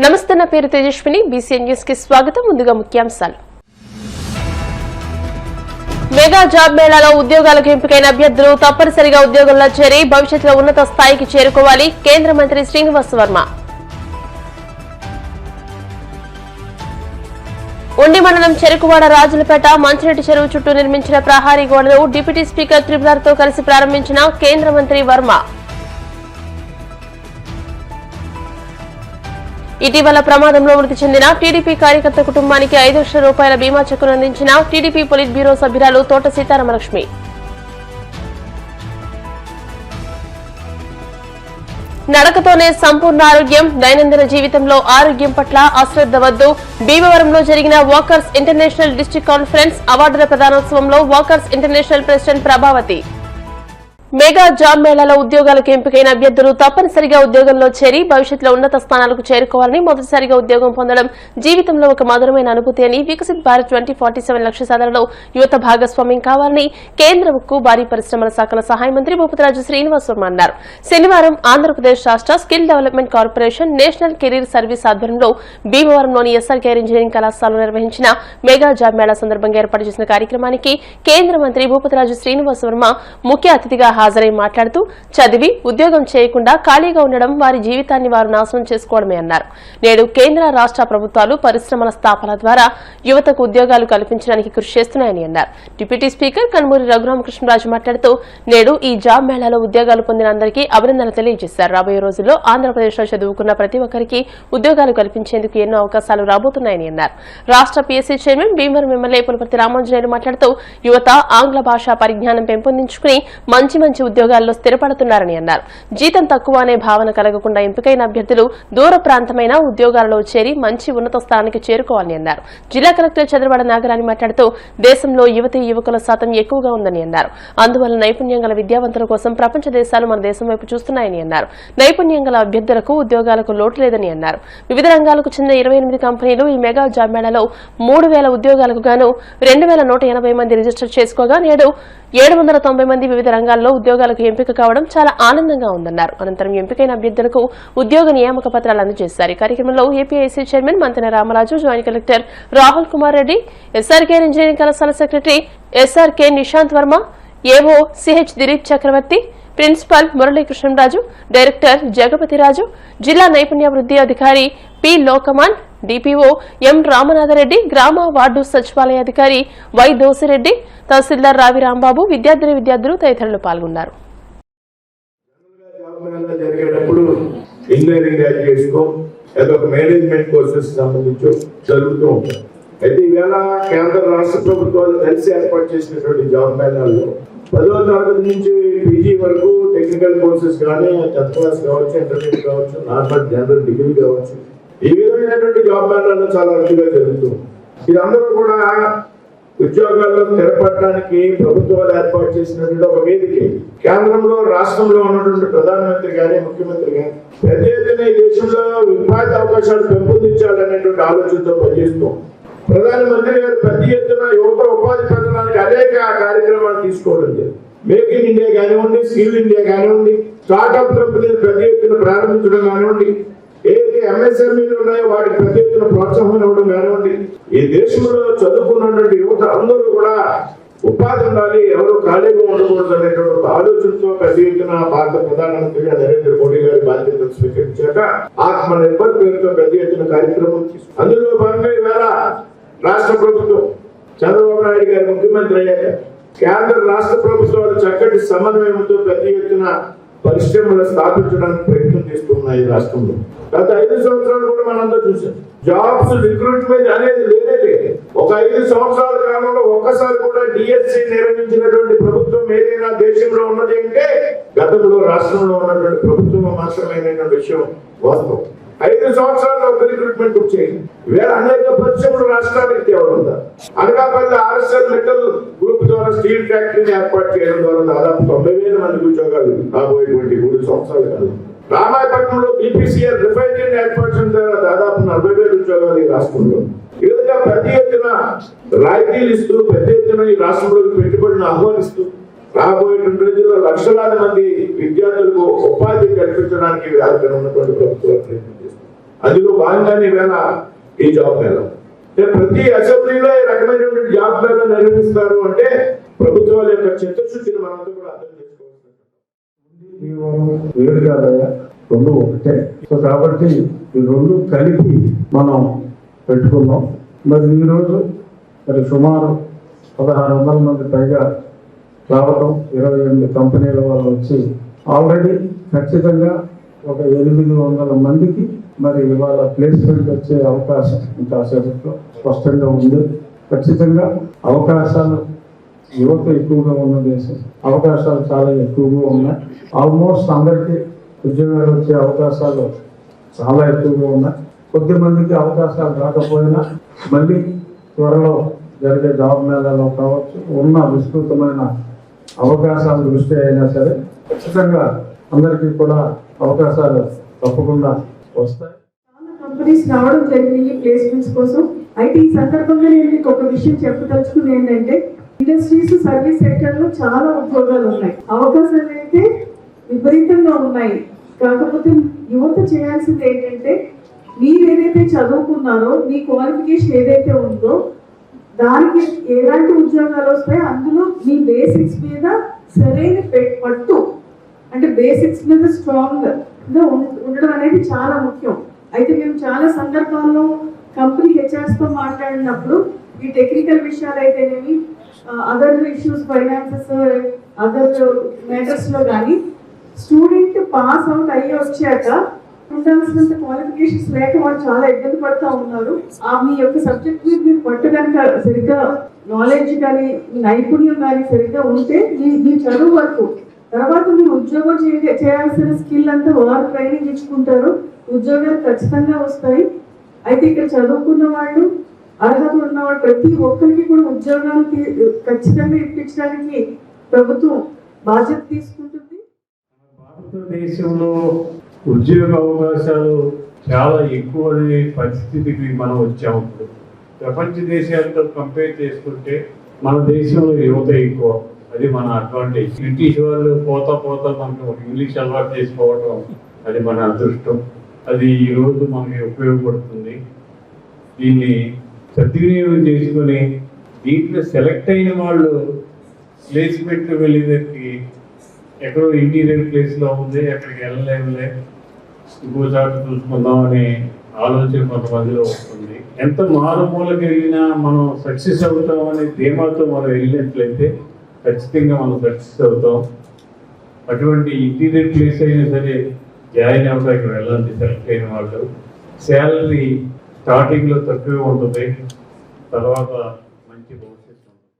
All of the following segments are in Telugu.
నమస్తే, నా పేరు తేజస్విని. బీసీఎన్ న్యూస్ కి స్వాగతం. ముందుగా ముఖ్యాంశాలు. మెగా జాబ్ మేళాలో ఉద్యోగాలకు ఎంపికైన అభ్యర్థులు తప్పనిసరిగా ఉద్యోగంలో చేరి భవిష్యత్తులో ఉన్నత స్థాయికి చేరుకోవాలి. కేంద్ర మంత్రి శ్రీనివాస్ వర్మ. ఉండి మండలం చెరుకువాడ రాజులపేట మంచిరెడ్డి చెరువు చుట్టూ నిర్మించిన ప్రహారీ గోడను డిప్యూటీ స్పీకర్ త్రిపురతో కలిసి ప్రారంభించిన కేంద్ర మంత్రి వర్మ. ఇటీవల ప్రమాదంలో మృతి చెందిన టీడీపీ కార్యకర్త కుటుంబానికి 5 లక్షల రూపాయల బీమా చెక్కును అందించిన టీడీపీ పొలిట్ బ్యూరో సభ్యురాలు తోట సీతారామలక్ష్మి. నడకతోనే సంపూర్ణ ఆరోగ్యం. దైనందిన జీవితంలో ఆరోగ్యం పట్ల అశ్రద్ధ వద్దు. భీమవరంలో జరిగిన వాకర్స్ ఇంటర్నేషనల్ డిస్ట్రిక్ట్ కాన్ఫరెన్స్ అవార్డుల ప్రదానోత్సవంలో walkers international president Prabhavathi. Mega job మేళాలో ఉద్యోగాలకు ఎంపికైన అభ్యర్థులు తప్పనిసరిగా ఉద్యోగంలో చేరి భవిష్యత్తులో ఉన్నత స్థానాలకు చేరుకోవాలని, మొదటిసారిగా ఉద్యోగం పొందడం జీవితంలో ఒక మధురమైన అనుభూతి అని, వికసిత్ భారత్ 2047 లక్ష్య సాధనలో యువత భాగస్వామ్యం కావాలని కేంద్ర ఉక్కు, భారీ పరిశ్రమల శాఖల సహాయ మంత్రి భూపతిరాజు శ్రీనివాస్ వర్మ అన్నారు. శనివారం ఆంధ్రప్రదేశ్ రాష్ట్ర skill development corporation national career service ఆధ్వర్యంలో భీమవరంలోని ఎస్ఆర్కే ఇంజనీరింగ్ కళాశాలలో నిర్వహించిన మెగా జాబ్ మేళా సందర్భంగా ఏర్పాటు చేసిన కార్యక్రమానికి కేంద్ర మంత్రి భూపతిరాజు శ్రీనివాస్ వర్మ ముఖ్య అతిథిగా హాజరై మాట్లాడుతూ, చదివి ఉద్యోగం చేయకుండా ఖాళీగా ఉండడం వారి జీవితాన్ని వారు నాశనం చేసుకోవడమే అన్నారు. నేడు కేంద్ర రాష్ట్ర ప్రభుత్వాలు పరిశ్రమల స్థాపన ద్వారా యువతకు ఉద్యోగాలు కల్పించడానికి కృషి చేస్తున్నాయని అన్నారు. డిప్యూటీ స్పీకర్ కనుమూరి రఘురామకృష్ణరాజు మాట్లాడుతూ, నేడు ఈ జాబ్ మేళాలో ఉద్యోగాలు పొందిన అందరికీ అభినందనలు తెలియజేశారు. రాబోయే రోజుల్లో ఆంధ్రప్రదేశ్లో చదువుకున్న ప్రతి ఒక్కరికి ఉద్యోగాలు కల్పించేందుకు ఎన్నో అవకాశాలు రాబోతున్నాయని అన్నారు. రాష్ట్ర PSC chairman Bhimavaram MLA Pulaparthi Ramanjaneyulu మాట్లాడుతూ, యువత ఆంగ్ల భాషా పరిజ్ఞానం పెంపొందించుకుని మంచి ఉద్యోగాల్లో స్థిరపడుతున్నారని అన్నారు. జీతం తక్కువ అనే భావన కలగకుండా ఎంపికైన అభ్యర్థులు దూర ప్రాంతమైన ఉద్యోగాలలో చేరి మంచి ఉన్నత స్థానానికి చేరుకోవాలని అన్నారు. జిల్లా కలెక్టర్ చంద్రబాబు నాగరాణి మాట్లాడుతూ, దేశంలో యువతీ యువకుల శాతం ఎక్కువగా ఉందని అన్నారు. అందువల్ల నైపుణ్యం గల విద్యావంతుల కోసం ప్రపంచ దేశాలు మన దేశం వైపు చూస్తున్నాయని అన్నారు. నైపుణ్యం గల అభ్యర్థులకు ఉద్యోగాలకు లోటు లేదని అన్నారు. వివిధ రంగాలకు చెందిన 28 కంపెనీలు ఈ మెగా జాబ్ మేళాలో 3000 ఉద్యోగాలకు గాను 2180 మంది రిజిస్టర్ చేసుకోగా, నేడు 790 మంది వివిధ రంగాల్లో ఉద్యోగాలకు ఎంపిక కావడం చాలా ఆనందంగా ఉందన్నారు. అనంతరం ఎంపికైన అభ్యర్థులకు ఉద్యోగ నియామక పత్రాలు అందజేశారు. ఈ కార్యక్రమంలో APIIC chairman Mantena Ramaraju, joint collector Rahul Kumar Reddy, SRK engineering కళాశాల secretary SRK Nishant Varma, AO CH Dilip Chakravarthi, principal Muralikrishnaraju, director Jagapathiraju, జిల్లా నైపుణ్యాభివృద్ధి అధికారి పి లోకమాన్, డిపిఓ ఎం రామనాథరెడ్డి, గ్రామ వార్డు సచివాలయ అధికారి వై దోసిరెడ్డి, తహసీల్దార్ రావి రాంబాబు, విద్యార్థులు తదితరులు పాల్గొన్నారు. అయితే ఈవేళ కేంద్ర రాష్ట్ర ప్రభుత్వాలు కలిసి ఏర్పాటు చేసినటువంటి జాబ్ మేళాల్లో 10వ తరగతి నుంచి పీజీ వరకు టెక్నికల్ కోర్సెస్ కానీ, 10th క్లాస్ కావచ్చు, ఇంటర్మీడియట్ కావచ్చు, నార్మల్ జనరల్ డిగ్రీ కావచ్చు, ఈ విధమైనటువంటి జాబ్ మేళాల్లో చాలా అతిగా జరుగుతుంది. ఇదందరూ కూడా ఉద్యోగాల్లో స్థిరపడడానికి ప్రభుత్వాలు ఏర్పాటు చేసినటువంటి ఒక వేదిక. కేంద్రంలో రాష్ట్రంలో ఉన్నటువంటి ప్రధానమంత్రి కానీ, ముఖ్యమంత్రి కానీ పెద్ద ఎత్తున ఈ దేశంలో ఉపాధి అవకాశాలు పెంపొందించాలనేటువంటి ఆలోచనతో పనిచేస్తాం. ప్రధానమంత్రి గారు పెద్ద ఎత్తున యువత ఉపాధి పొందడానికి అనేక కార్యక్రమాలు తీసుకోవడం జరిగింది. మేక్ ఇన్ ఇండియా కానివ్వండి, స్కిల్ ఇండియా కానివ్వండి, స్టార్ట్అప్ కంపెనీలు పెద్ద ఎత్తున ప్రారంభించడం కానివ్వండి, ఏదైతే ఎంఎస్ఎంఈలు ఉన్నాయో వాటికి పెద్ద ఎత్తున ప్రోత్సాహం ఇవ్వడం కానివ్వండి, ఈ దేశంలో చదువుకున్నటువంటి యువత అందరూ కూడా ఉపాధి ఉండాలి, ఎవరు ఖాళీగా ఉండకూడదు అనేటువంటి ఒక ఆలోచనతో పెద్ద ఎత్తున భారత ప్రధానమంత్రిగా నరేంద్ర మోడీ గారి బాధ్యతలు స్వీకరించాక ఆత్మ నిర్భర్ పేరుతో పెద్ద ఎత్తున కార్యక్రమం తీసుకు అందులో భాగంగా ఈవేళ రాష్ట్ర ప్రభుత్వం చంద్రబాబు నాయుడు గారి ముఖ్యమంత్రి అయ్యాక కేంద్ర రాష్ట్ర ప్రభుత్వాలు చక్కటి సమన్వయంతో పెద్ద ఎత్తున పరిశ్రమలు స్థాపించడానికి ప్రయత్నం చేస్తున్నాయి. రాష్ట్రంలో గత 5 సంవత్సరాలు కూడా మనందరూ చూసాం. జాబ్స్ రిక్రూట్మెంట్ అనేది లేదే. ఒక 5 సంవత్సరాల కాలంలో ఒక్కసారి కూడా డిఎస్సి నిర్వహించినటువంటి ప్రభుత్వం ఏదైనా దేశంలో ఉన్నది అంటే గతంలో రాష్ట్రంలో ఉన్నటువంటి ప్రభుత్వం మాత్రమేనటువంటి విషయం వాస్తవం. 5 సంవత్సరాల్లో ఒక రిక్రూట్మెంట్ వచ్చేది. వేరే అనేక పరిశ్రమలు రాష్ట్రానికి తేవడం, అనకాపల్లి ఆర్ఎస్ఎల్ మెటల్ గ్రూప్ ద్వారా స్టీల్ ఫ్యాక్టరీని ఏర్పాటు చేయడం ద్వారా దాదాపు 90,000 మందికి ఉద్యోగాలు రాబోయేటువంటి 3 సంవత్సరాల కాలం. రామాయపట్నంలో బీపీసీఎల్ రిఫైనరీని ఏర్పాటు చేయడం ద్వారా దాదాపు 40,000 ఉద్యోగాలు ఈ రాష్ట్రంలో. ఈ విధంగా పెద్ద ఎత్తున రాయితీలు ఇస్తూ పెద్ద ఎత్తున ఈ రాష్ట్రంలోకి పెట్టుబడిని ఆహ్వానిస్తూ రాబోయేటువంటి రోజుల్లో లక్షలాది మంది విద్యార్థులకు ఉపాధి కల్పించడానికి ఉన్నటువంటి ప్రభుత్వాలు ప్రయత్నం చేస్తుంది. అందులో భాగంగానే ఈవేళ ఈ జాబ్ మేళా. ప్రతి అసెంబ్లీలో ఈ రకమైనటువంటి జాబ్ మేళా నిర్వహిస్తారు అంటే ప్రభుత్వాల యొక్క చిత్తశుద్ధిని మనంతా కూడా అర్థం చేసుకోవాలి. వేరు కాదయ్యా, రెండు ఒకటే. సో కాబట్టి ఈ రెండు కలిపి మనం పెట్టుకున్నాం. మరి ఈరోజు మరి సుమారు 1600 మంది పైగా రావడం, 28 కంపెనీల వాళ్ళు వచ్చి ఆల్రెడీ ఖచ్చితంగా ఒక 800 మందికి మరి ఇవాళ ప్లేస్మెంట్ వచ్చే అవకాశం ఇంకా సేపట్లో స్పష్టంగా ఉంది. ఖచ్చితంగా అవకాశాలు యువత ఎక్కువగా ఉన్న దేశం, అవకాశాలు చాలా ఎక్కువగా ఉన్నాయి. ఆల్మోస్ట్ అందరికీ ఉద్యోగాలు వచ్చే అవకాశాలు చాలా ఎక్కువగా ఉన్నాయి. కొద్ది మందికి అవకాశాలు రాకపోయినా మళ్ళీ త్వరలో జరిగే జాబ్ మేళాలో కావచ్చు, ఉన్న విస్తృతమైన అవకాశాల దృష్టి అయినా సరే ఖచ్చితంగా అందరికీ కూడా అవకాశాలు తప్పకుండా వస్తాయి. చాలా కంపెనీస్ రావడం జరిగింది ప్లేస్మెంట్స్ కోసం. అయితే ఈ సందర్భంగా నేను మీకు ఒక విషయం చెప్పదలుచుకుంది ఏంటంటే, ఇండస్ట్రీస్ సర్వీస్ సెక్టర్ లో చాలా ఉద్యోగాలు ఉన్నాయి, అవకాశాలు అయితే విపరీతంగా ఉన్నాయి. కాకపోతే యువత చేయాల్సింది ఏంటంటే, మీరు ఏదైతే చదువుకున్నారో, మీ క్వాలిఫికేషన్ ఏదైతే ఉందో దానికి ఎలాంటి ఉద్యోగాలు వస్తాయో అందులో మీ బేసిక్స్ మీద సరైన పట్టు, అంటే బేసిక్స్ మీద స్ట్రాంగ్ గా ఉండడం అనేది చాలా ముఖ్యం. అయితే మేము చాలా సందర్భాల్లో కంపెనీ హెచ్ఆర్స్ తో మాట్లాడినప్పుడు ఈ టెక్నికల్ విషయాలు అయితేనేమి, other issues, finances, other matters లో కానీ స్టూడెంట్ పాస్ అవుట్ అయ్యి వచ్చాక ఉండాల్సినంత క్వాలిఫికేషన్స్ లేక వాళ్ళు చాలా ఇబ్బంది పడుతూ ఉన్నారు. మీ యొక్క సబ్జెక్ట్ మీద మీరు పట్టు కనుక సరిగ్గా నాలెడ్జ్ కానీ నైపుణ్యం కానీ సరిగ్గా ఉంటే మీ చదువు వరకు తర్వాత మీరు ఉద్యోగం చేయాల్సిన స్కిల్ అంతా వారు ట్రైనింగ్ ఇచ్చుకుంటారు, ఉద్యోగాలు ఖచ్చితంగా వస్తాయి. అయితే ఇక్కడ చదువుకున్న వాళ్ళు, అర్హత ఉన్నవాళ్ళు ప్రతి ఒక్కరికి కూడా ఉద్యోగాలు ఖచ్చితంగా ఇప్పించడానికి ప్రభుత్వం బాధ్యత తీసుకుంటుంది. భారతదేశంలో ఉద్యోగ అవకాశాలు చాలా ఎక్కువ పరిస్థితికి మనం వచ్చాము. ప్రపంచ దేశాలతో కంపేర్ చేసుకుంటే మన దేశంలో యువత ఎక్కువ, అది మన అడ్వాంటేజ్. బ్రిటిష్ వాళ్ళు పోతా మనకు ఇంగ్లీష్ అలవాటు చేసుకోవటం అది మన అదృష్టం. అది ఈరోజు మనకి ఉపయోగపడుతుంది. దీన్ని సద్వినియోగం చేసుకొని దీంట్లో సెలెక్ట్ అయిన వాళ్ళు ప్లేస్మెంట్ వెళ్ళేదానికి ఎక్కడో ఇంటీరియర్ ప్లేస్లో ఉంది, ఎక్కడికి వెళ్ళలేములే, ఇంకోసారి చూసుకుందాం అనే ఆలోచన కొంతమందిలో వస్తుంది. ఎంత మారుమూలకి వెళ్ళినా మనం సక్సెస్ అవుతాం అనే ధీమాతో మనం వెళ్ళినట్లయితే ఖచ్చితంగా మనం సక్సెస్ అవుతాం. అటువంటి ఇంటీరియర్ ప్లేస్ అయినా సరే జాయిన్ అవ్వడానికి వెళ్ళాలి. సెలెక్ట్ అయిన వాళ్ళు శాలరీ స్టార్టింగ్లో తక్కువే ఉంటుంది, తర్వాత మంచి భవిష్యత్తు ఉంటుంది.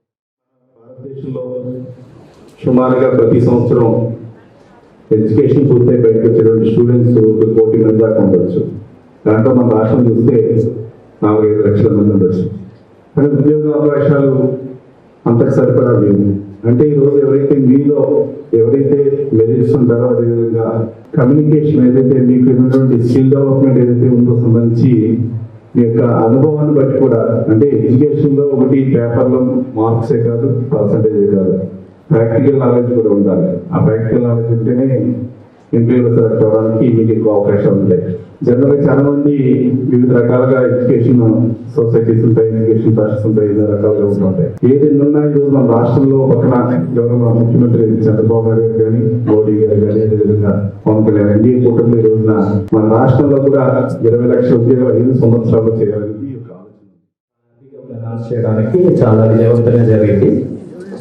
భారతదేశంలో సుమారుగా ప్రతి సంవత్సరం ఎడ్యుకేషన్ పూర్తయి బయటకు వచ్చేటువంటి స్టూడెంట్స్ 1 కోటి మంది దాకా ఉండొచ్చు. దాంట్లో మన రాష్ట్రం చూస్తే 4-5 లక్షల మంది ఉండొచ్చు. కానీ ఉద్యోగ అవకాశాలు అంతకు సరిపడా లేవు. అంటే ఈరోజు ఎవరైతే మీలో మెరిట్స్ ఉంటారో, అదేవిధంగా కమ్యూనికేషన్ ఏదైతే మీకు ఉన్నటువంటి స్కిల్ డెవలప్మెంట్ ఏదైతే ఉందో సంబంధించి మీ యొక్క అనుభవాన్ని బట్టి కూడా, అంటే ఎడ్యుకేషన్లో ఒకటి పేపర్లో మార్క్సే కాదు, పర్సంటేజే కాదు, ప్రాక్టికల్ నాలెడ్జ్ కూడా ఉండాలి. ఆ ప్రాక్టికల్ నాలెడ్జ్ ఉంటేనే ఇంటర్వ్యూలో సెలెక్ట్ అవ్వడానికి మీకు ఎక్కువ అవకాశాలు ఉంటాయి. జనరల్గా చాలా మంది వివిధ రకాలుగా ఎడ్యుకేషన్ సొసైటీస్ ఉంటాయి, ఎడ్యుకేషన్ ట్రస్ట్స్ ఉంటాయి, వివిధ రకాలుగా ఉంటుంటాయి. ఏదైనా ఉన్నా ఈరోజు మన రాష్ట్రంలో పక్కన గౌరవ ముఖ్యమంత్రి చంద్రబాబు నాయుడు గారు కానీ, మోడీ గారు కానీ, అదేవిధంగా పవన్ కళ్యాణ్ ఎన్డీఏ కూటమి ఈ రోజున మన రాష్ట్రంలో కూడా 20 లక్షల ఉద్యోగాలు 5 సంవత్సరాల్లో చేయాలని ఒక ఆలోచన చేయడానికి చాలా విజయవంతంగా జరిగింది.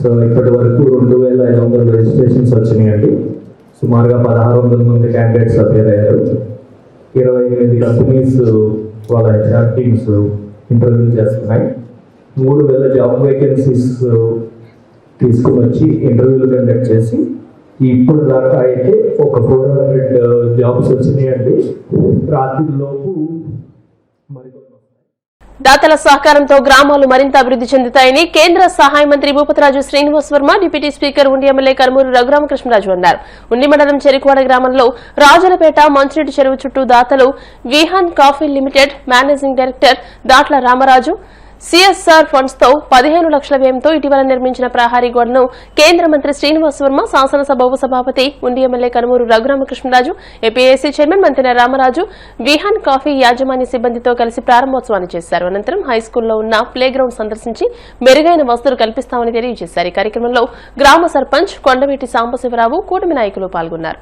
సో ఇప్పటి వరకు 2500 రిజిస్ట్రేషన్స్ వచ్చినాయండి. సుమారుగా 1600 మంది క్యాండిడేట్స్ అపేర్ అయ్యారు. 28 కంపెనీస్ వాళ్ళ హెచ్ఆర్ టీమ్స్ ఇంటర్వ్యూ చేస్తున్నాయి. 3000 జాబ్ వేకెన్సీస్ తీసుకుని వచ్చి ఇంటర్వ్యూలు కండక్ట్ చేసి ఇప్పుడు దాకా అయితే ఒక 400 జాబ్స్ వచ్చినాయండి. రాత్రిలోపు మరి దాతల సహకారంతో గ్రామాలు మరింత అభివృద్ధి చెందుతాయని కేంద్ర సహాయ మంత్రి భూపతిరాజు శ్రీనివాస్ వర్మ, డిప్యూటీ స్పీకర్ ఉండి ఎమ్మెల్యే కర్మూరు రఘురామకృష్ణరాజు అన్నారు. ఉండి మండలం చెరుకువాడ గ్రామంలో రాజులపేట మంచినీటి చెరువు చుట్టూ దాతలు Vihan coffee limited managing director Datla Ramaraju, CSR funds తో 15 లక్షల వ్యయంతో ఇటీవల నిర్మించిన ప్రహారీ గోడను కేంద్ర మంత్రి శ్రీనివాస్ వర్మ, శాసనసభ ఉపసభాపతి, Undi MLA Kanumuru Raghuramakrishnaraju, APIIC chairman Mantena Ramaraju, Vihan coffee యాజమాన్య సిబ్బందితో కలిసి ప్రారంభోత్సవాన్ని చేశారు. అనంతరం హైస్కూల్లో ఉన్న ప్లే గ్రౌండ్ సందర్శించి మెరుగైన వసతులు కల్పిస్తామని తెలియజేశారు. ఈ కార్యక్రమంలో గ్రామ సర్పంచ్ కొండవీటి సాంబశివరావు, కూటమి నాయకులు పాల్గొన్నారు.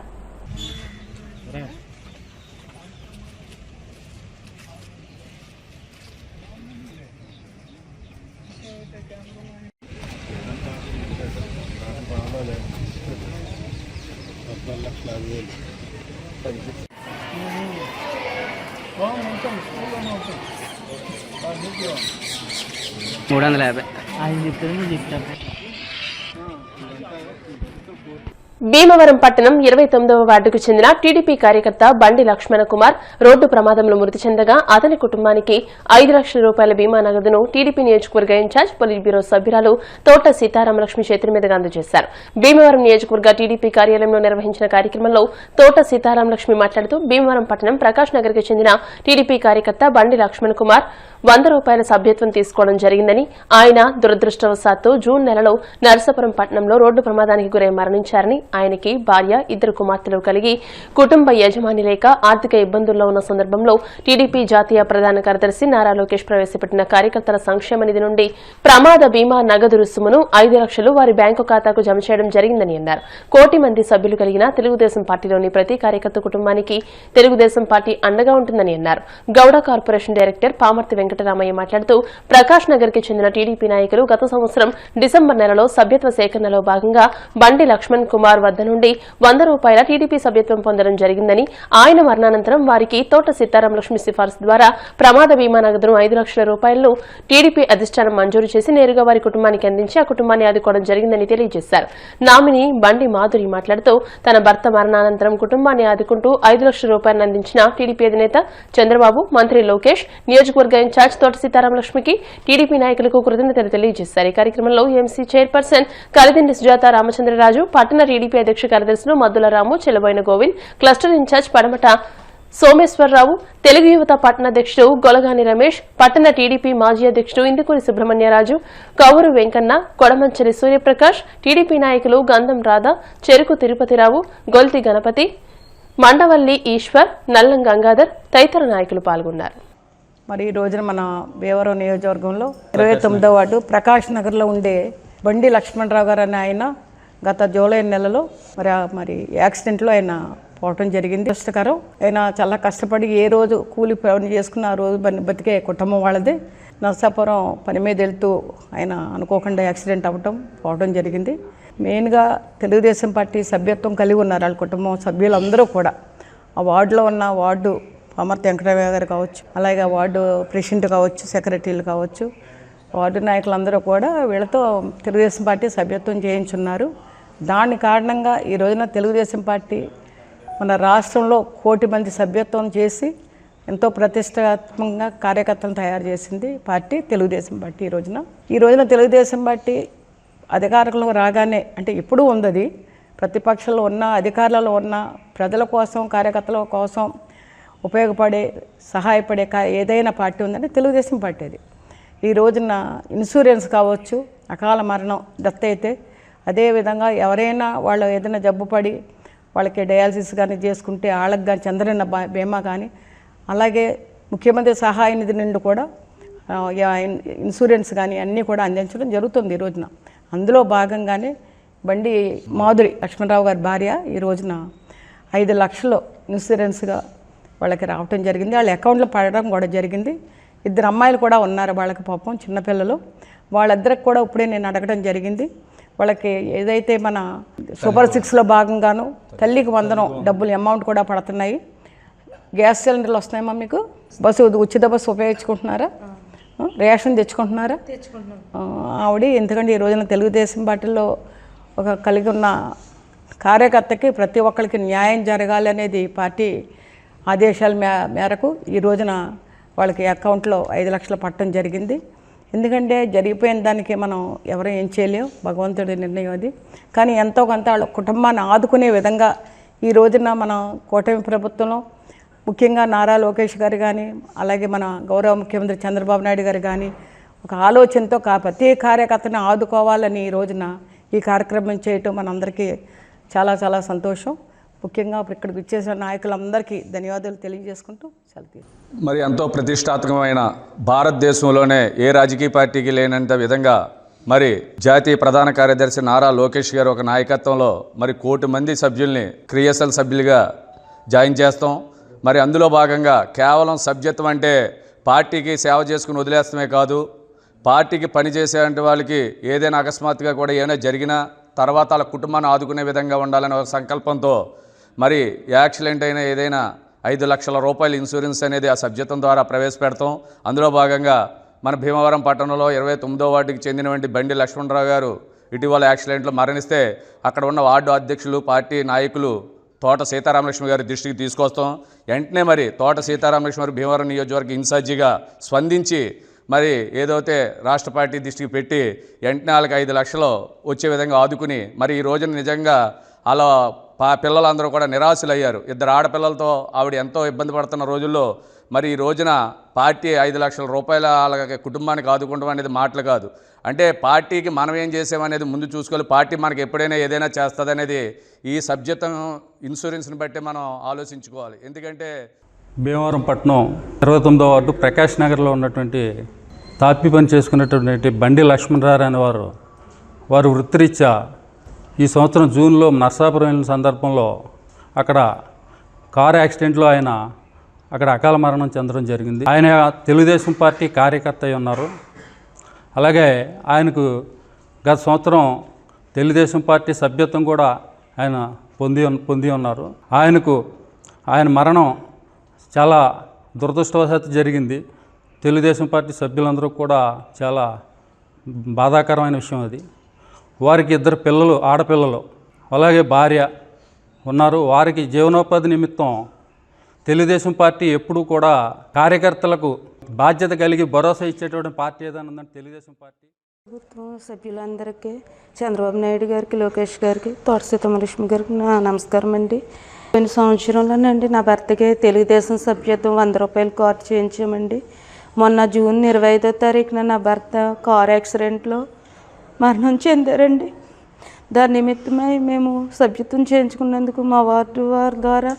భీమవరం పట్టణం 29వ వార్డుకు చెందిన టీడీపీ కార్యకర్త బండి లక్ష్మణ కుమార్ రోడ్డు ప్రమాదంలో మృతి చెందగా అతని కుటుంబానికి 5 లక్షల రూపాయల బీమా నగదును టీడీపీ నియోజకవర్గ ఇన్ఛార్జ్ పొలిట్ బ్యూరో సభ్యురాలు తోట సీతారామలక్ష్మి చేతుల మీదుగా అందజేశారు. భీమవరం నియోజకవర్గ టీడీపీ కార్యాలయంలో నిర్వహించిన కార్యక్రమంలో తోట సీతారామలక్ష్మి మాట్లాడుతూ భీమవరం పట్టణం ప్రకాష్ నగర్ కు చెందిన టీడీపీ కార్యకర్త బండి లక్ష్మణ కుమార్ 100 రూపాయల సభ్యత్వం తీసుకోవడం జరిగిందని, ఆయన దురదృష్టవశాత్తు జూన్ నెలలో నరసాపురం పట్టణంలో రోడ్డు ప్రమాదానికి గురై మరణించారని, ఆయనకి భార్య, 2 కుమార్తెలు కలిగి కుటుంబ యజమాని లేక ఆర్థిక ఇబ్బందుల్లో ఉన్న సందర్భంలో టీడీపీ జాతీయ ప్రధాన కార్యదర్శి నారా లోకేష్ ప్రవేశపెట్టిన కార్యకర్తల సంక్షేమ నిధి నుండి ప్రమాద బీమా నగదు రుసుమును 5 లక్షలు వారి బ్యాంకు ఖాతాకు జమ చేయడం జరిగిందని అన్నారు. 1 కోటి మంది సభ్యులు కలిగిన తెలుగుదేశం పార్టీలోని ప్రతి కార్యకర్త కుటుంబానికి తెలుగుదేశం పార్టీ అండగా ఉంటుందని అన్నారు. గౌడ కార్పొరేషన్ డైరెక్టర్ పామర్తి వెంకటరామయ్య మాట్లాడుతూ ప్రకాష్ నగర్ కి చెందిన టీడీపీ నాయకులు గత సంవత్సరం డిసెంబర్ నెలలో సభ్యత్వ సేకరణలో భాగంగా బండి లక్ష్మణ్ కుమార్ వద్ద నుండి 100 రూపాయల టీడీపీ సభ్యత్వం పొందడం జరిగిందని, ఆయన మరణానంతరం వారికి తోట సీతారామలక్ష్మి సిఫార్సు ద్వారా ప్రమాద బీమా నగదును 5 లక్షల రూపాయలను టీడీపీ అధిష్టానం మంజూరు చేసి నేరుగా వారి కుటుంబానికి అందించి ఆ కుటుంబాన్ని ఆదుకోవడం జరిగిందని తెలియజేశారు. నామిని బండి మాధురి మాట్లాడుతూ తన భర్త మరణానంతరం కుటుంబాన్ని ఆదుకుంటూ 5 లక్షల రూపాయలను అందించిన టీడీపీ అధినేత చంద్రబాబు, మంత్రి లోకేష్, నియోజకవర్గ ఇన్ఛార్జ్ తోట సీతారామలక్ష్మికి టీడీపీ నాయకులకు కృతజ్ఞతలు తెలియజేశారు. ఈ కార్యక్రమంలో ఎంసీ చైర్పర్సన్ కలిదిండి సుజాత రామచంద్రరాజు, పట్టణ టీడీపీ అధ్యక్ష కార్యదర్శులు మద్దుల రాము, చెలబోయిన గోవింద్, క్లస్టర్ ఇన్ఛార్జ్ పడమట సోమేశ్వరరావు, తెలుగు యువత పట్టణ అధ్యక్షుడు గొలగాని రమేష్, పట్టణ టీడీపీ మాజీ అధ్యక్షుడు ఇందుకూరి సుబ్రహ్మణ్యరాజు, కౌరు వెంకన్న, కొడమంచరి సూర్యప్రకాష్, టీడీపీ నాయకులు గంధం రాధ, చెరుకు తిరుపతిరావు, గొల్తి గణపతి, మండవల్లి ఈశ్వర్, నల్లం గంగాధర్ తదితర నాయకులు పాల్గొన్నారు. మరి ఈ రోజున మన భీమవరం నియోజకవర్గంలో 29వ వార్డు ప్రకాష్ నగర్లో ఉండే బండి లక్ష్మణరావు గారు అనే ఆయన గత జూలై నెలలో మరి యాక్సిడెంట్లో ఆయన పోవటం జరిగింది. కష్టకరం. ఆయన చాలా కష్టపడి ఏ రోజు కూలి పని చేసుకున్న ఆ రోజు బతికే కుటుంబం వాళ్ళది. నరసాపురం పని మీద వెళ్తూ ఆయన అనుకోకుండా యాక్సిడెంట్ పోవటం జరిగింది. మెయిన్గా తెలుగుదేశం పార్టీ సభ్యత్వం కలిగి ఉన్నారు వాళ్ళ కుటుంబం సభ్యులందరూ కూడా. ఆ వార్డులో ఉన్న వార్డు పామర్తి వెంకటరామయ్య గారు కావచ్చు, అలాగే వార్డు ప్రెసిడెంట్ కావచ్చు, సెక్రటరీలు కావచ్చు, వార్డు నాయకులందరూ కూడా వీళ్ళతో తెలుగుదేశం పార్టీ సభ్యత్వం చేయించున్నారు. దాని కారణంగా ఈ రోజున తెలుగుదేశం పార్టీ మన రాష్ట్రంలో 1 కోటి మంది సభ్యత్వం చేసి ఎంతో ప్రతిష్టాత్మకంగా కార్యకర్తలను తయారు చేసింది పార్టీ తెలుగుదేశం పార్టీ. ఈ రోజున తెలుగుదేశం పార్టీ అధికారంలో రాగానే, అంటే ఎప్పుడూ ఉంది, ప్రతిపక్షంలో ఉన్న, అధికారులలో ఉన్న, ప్రజల కోసం, కార్యకర్తల కోసం ఉపయోగపడే, సహాయపడే ఏదైనా పార్టీ ఉందంటే తెలుగుదేశం పార్టీ. అది ఈ రోజున ఇన్సూరెన్స్ కావచ్చు, అకాల మరణం, డెత్ అయితే, అదేవిధంగా ఎవరైనా వాళ్ళు ఏదైనా జబ్బు పడి వాళ్ళకి డయాలసిస్ కానీ చేసుకుంటే వాళ్ళకి కానీ చంద్రన్న బీమా కానీ, అలాగే ముఖ్యమంత్రి సహాయ నిధి నుండి కూడా ఇన్సూరెన్స్ కానీ అన్నీ కూడా అందించడం జరుగుతుంది ఈ రోజున. అందులో భాగంగానే బండి మాధురి లక్ష్మణరావు గారి భార్య ఈ రోజున 5 లక్షలు ఇన్సూరెన్స్గా వాళ్ళకి రావటం జరిగింది. వాళ్ళ అకౌంట్లో పడడం కూడా జరిగింది. 2 అమ్మాయిలు కూడా ఉన్నారు వాళ్ళకి, పాపం చిన్నపిల్లలు. వాళ్ళిద్దరికి కూడా ఇప్పుడే నేను అడగడం జరిగింది. వాళ్ళకి ఏదైతే మన సూపర్ 6లో భాగంగాను తల్లికి వందనం డబ్బులు అమౌంట్ కూడా పడుతున్నాయి. గ్యాస్ సిలిండర్లు వస్తున్నాయమ్మా మీకు? ఉచిత బస్సు ఉపయోగించుకుంటున్నారా? రేషన్ తెచ్చుకుంటున్నారా? ఆవిడ ఎందుకంటే ఈ రోజున తెలుగుదేశం పార్టీలో కలిగి ఉన్న కార్యకర్తకి ప్రతి ఒక్కరికి న్యాయం జరగాలి అనేది పార్టీ ఆదేశాల మేరకు ఈ రోజున వాళ్ళకి అకౌంట్లో 5 లక్షలు పట్టడం జరిగింది. ఎందుకంటే జరిగిపోయిన దానికి మనం ఎవరూ ఏం చేయలేము, భగవంతుడి నిర్ణయం అది. కానీ ఎంతో కొంత వాళ్ళ కుటుంబాన్ని ఆదుకునే విధంగా ఈ రోజున మన కూటమి ప్రభుత్వంలో ముఖ్యంగా నారా లోకేష్ గారు కానీ, అలాగే మన గౌరవ ముఖ్యమంత్రి చంద్రబాబు నాయుడు గారు కానీ ఒక ఆలోచనతో ప్రతి కార్యకర్తని ఆదుకోవాలని ఈ రోజున ఈ కార్యక్రమం చేయటం మనందరికీ చాలా చాలా సంతోషం. ముఖ్యంగా ఇక్కడికి వచ్చేసిన నాయకులందరికీ ధన్యవాదాలు తెలియజేసుకుంటూ సెలవు. మరి ఎంతో ప్రతిష్టాత్మకమైన భారతదేశంలోనే ఏ రాజకీయ పార్టీకి లేనంత విధంగా మరి జాతీయ ప్రధాన కార్యదర్శి నారా లోకేష్ గారు ఒక నాయకత్వంలో మరి 1 కోటి మంది సభ్యుల్ని క్రియాశీల సభ్యులుగా జాయిన్ చేస్తాం. మరి అందులో భాగంగా కేవలం సభ్యత్వం అంటే పార్టీకి సేవ చేసుకుని వదిలేస్తమే కాదు, పార్టీకి పనిచేసే వాళ్ళకి ఏదైనా అకస్మాత్తుగా కూడా ఏమైనా జరిగినా తర్వాత వాళ్ళ కుటుంబాన్ని ఆదుకునే విధంగా ఉండాలనే ఒక సంకల్పంతో మరి యాక్సిడెంట్ అయినా ఏదైనా 5 లక్షల రూపాయల ఇన్సూరెన్స్ అనేది ఆ సభ్యత్వం ద్వారా ప్రవేశపెడతాం. అందులో భాగంగా మన భీమవరం పట్టణంలో 29వ వార్డుకి చెందినటువంటి బండి లక్ష్మణరావు గారు ఇటీవల యాక్సిడెంట్లో మరణిస్తే అక్కడ ఉన్న వార్డు అధ్యక్షులు, పార్టీ నాయకులు తోట సీతారామలక్ష్మి గారి దృష్టికి తీసుకొస్తాం. వెంటనే మరి తోట సీతారామలక్ష్మి గారు భీమవరం నియోజకవర్గ ఇన్ఛార్జిగా స్పందించి మరి ఏదైతే రాష్ట్ర పార్టీ దృష్టికి పెట్టి వెంటనే వాళ్ళకి 5 లక్షలు వచ్చే విధంగా ఆదుకుని మరి ఈ రోజున నిజంగా అలా పిల్లలందరూ కూడా నిరాశలయ్యారు. 2 ఆడపిల్లలతో ఆవిడ ఎంతో ఇబ్బంది పడుతున్న రోజుల్లో మరి ఈ రోజున పార్టీ 5 లక్షల రూపాయల వాళ్ళ కుటుంబానికి ఆదుకుంటాం అనేది మాటలు కాదు. అంటే పార్టీకి మనం ఏం చేసామనేది ముందు చూసుకోవాలి. పార్టీ మనకి ఎప్పుడైనా ఏదైనా చేస్తుంది అనేది ఈ సభ్యత్వం ఇన్సూరెన్స్ని బట్టి మనం ఆలోచించుకోవాలి. ఎందుకంటే భీమవరం పట్టణం 29వ వార్డు ప్రకాష్ నగర్లో ఉన్నటువంటి తాపి పని చేసుకున్నటువంటి బండి లక్ష్మణరావు అనే వారు వృత్తిరీత్యా ఈ సంవత్సరం జూన్లో నర్సాపురం వెళ్ళిన సందర్భంలో అక్కడ కారు యాక్సిడెంట్లో ఆయన అక్కడ అకాల మరణం చెందడం జరిగింది. ఆయన తెలుగుదేశం పార్టీ కార్యకర్త అయి ఉన్నారు. అలాగే ఆయనకు గత సంవత్సరం తెలుగుదేశం పార్టీ సభ్యత్వం కూడా ఆయన పొంది ఉన్నారు. ఆయన మరణం చాలా దురదృష్టవశాత్తు జరిగింది. తెలుగుదేశం పార్టీ సభ్యులందరూ కూడా చాలా బాధాకరమైన విషయం అది. వారికి 2 పిల్లలు, ఆడపిల్లలు, అలాగే భార్య ఉన్నారు. వారికి జీవనోపాధి నిమిత్తం తెలుగుదేశం పార్టీ ఎప్పుడూ కూడా కార్యకర్తలకు బాధ్యత కలిగి భరోసా ఇచ్చేటువంటి పార్టీ ఏదైనా ఉందంటే తెలుగుదేశం పార్టీ. ప్రభుత్వం సభ్యులందరికీ, చంద్రబాబు నాయుడు గారికి, లోకేష్ గారికి, తోట సీతారామలక్ష్మి గారికి నా నమస్కారం అండి. పోయిన సంవత్సరంలోనండి నా భర్తకి తెలుగుదేశం సభ్యత్వం 100 రూపాయలు కార్డు చేయించామండి. మొన్న జూన్ 25వ తారీఖున నా భర్త కారు యాక్సిడెంట్లో మరణం చెందారండి. దాని నిమిత్తమై మేము సభ్యత్వం చేయించుకున్నందుకు మా వార్డు వారి ద్వారా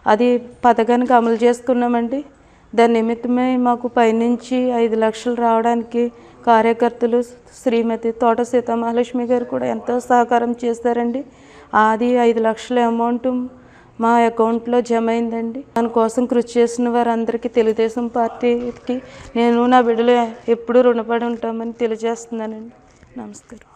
అది పథకానికి అమలు చేసుకున్నామండి. దాని నిమిత్తమై మాకు పైనుంచి 5 లక్షలు రావడానికి కార్యకర్తలు శ్రీమతి తోట సీతామహాలక్ష్మి గారు కూడా ఎంతో సహకారం చేశారండి. అది 5 లక్షల అమౌంట్ మా అకౌంట్లో జమ అయిందండి. దానికోసం కృషి చేసిన వారందరికీ తెలుగుదేశం పార్టీకి నేను నా బిడ్డలు ఎప్పుడూ రుణపడి ఉంటామని తెలియజేస్తున్నానండి. నమస్కారం.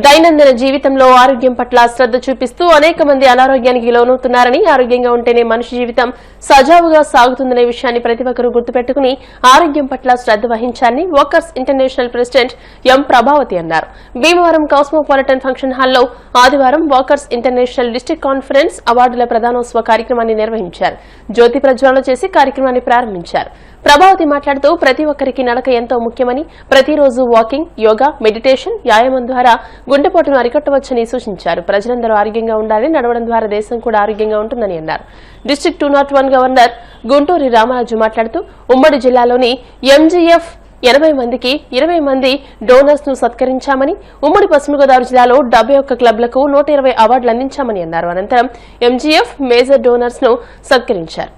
దైనందిన జీవితంలో ఆరోగ్యం పట్ల శ్రద్ధ చూపిస్తూ అనేక మంది అనారోగ్యానికి లోనవుతున్నారని, ఆరోగ్యంగా ఉంటేనే మనిషి జీవితం సజావుగా సాగుతుందనే విషయాన్ని ప్రతి ఒక్కరూ గుర్తుపెట్టుకుని ఆరోగ్యం పట్ల శ్రద్ధ వహించాలని walkers international president M Prabhavati అన్నారు. భీమవరం కాస్మోపాలిటన్ ఫంక్షన్ హాల్లో ఆదివారం వాకర్స్ ఇంటర్నేషనల్ డిస్టిక్ కాన్ఫరెన్స్ అవార్డుల ప్రదానోత్సవ కార్యక్రమాన్ని నిర్వహించారు. జ్యోతి ప్రజ్వలన చేసి కార్యక్రమాన్ని ప్రారంభించారు. ప్రభావతి మాట్లాడుతూ ప్రతి ఒక్కరికి నడక ఎంతో ముఖ్యమని, ప్రతిరోజు వాకింగ్, యోగా, మెడిటేషన్, వ్యాయామం ద్వారా గుండెపోటును అరికట్టవచ్చని సూచించారు. ప్రజలందరూ ఆరోగ్యంగా ఉండాలని, నడవడం ద్వారా దేశం కూడా ఆరోగ్యంగా ఉంటుందని అన్నారు. డిస్టిక్ 201 గవర్నర్ గుంటూరి రామరాజు మాట్లాడుతూ ఉమ్మడి జిల్లాలోని ఎంజీఎఫ్ 80 మందికి 20 మంది డోనర్స్ ను సత్కరించామని, ఉమ్మడి పశ్చిమ గోదావరి జిల్లాలో 71 క్లబ్లకు 120 అవార్డులు అందించామని అన్నారు. అనంతరం ఎంజీఎఫ్ మేజర్ డోనర్స్ ను సత్కరించారు.